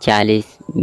40،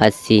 80،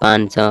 500،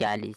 40۔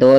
2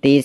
30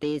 30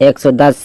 110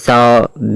100،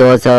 200،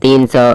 300،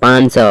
500